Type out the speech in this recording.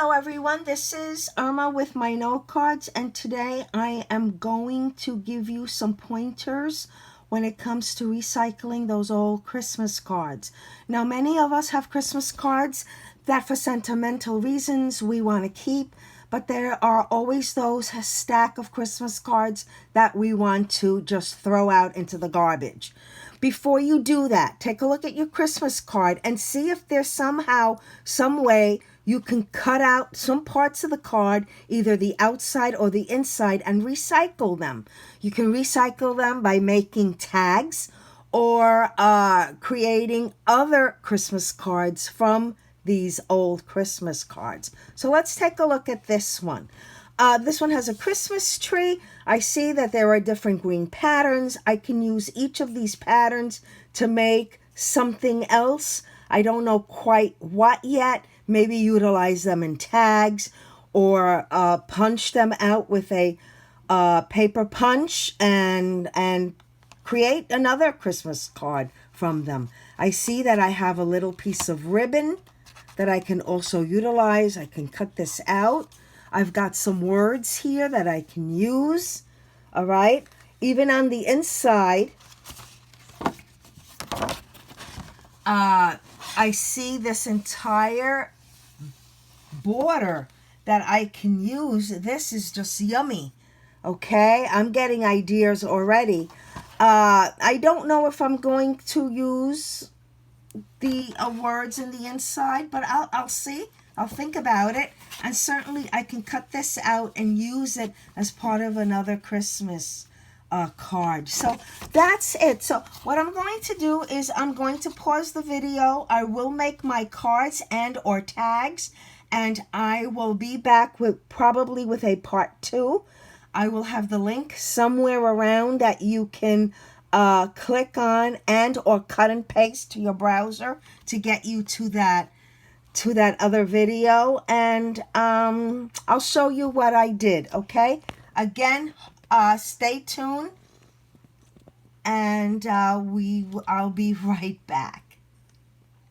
Hello everyone, this is Irma with my note cards, and today I am going to give you some pointers when it comes to recycling those old Christmas cards. Now, many of us have Christmas cards that for sentimental reasons we want to keep, but there are always those a stack of Christmas cards that we want to just throw out into the garbage. Before you do that, take a look at your Christmas card and see if there's somehow, some way you can cut out some parts of the card, either the outside or the inside, and recycle them. You can recycle them by making tags or creating other Christmas cards from these old Christmas cards. So let's take a look at this one. This one has a Christmas tree. I see that there are different green patterns. I can use each of these patterns to make something else. I don't know quite what yet. Maybe utilize them in tags or punch them out with a paper punch and create another Christmas card from them. I see that I have a little piece of ribbon that I can also utilize. I can cut this out. I've got some words here that I can use. All right. Even on the inside, I see this entire border that I can use. This is just yummy. Okay. I'm getting ideas already. I don't know if I'm going to use the words in the inside, but I'll see. I'll think about it, and certainly I can cut this out and use it as part of another Christmas card. So that's it. So what I'm going to do is I'm going to pause the video. I will make my cards and or tags, and I will be back with probably with a part 2. I will have the link somewhere around that you can click on and or cut and paste to your browser to get you to that other video, and I'll show you what I did. Okay, again, stay tuned, and I'll be right back.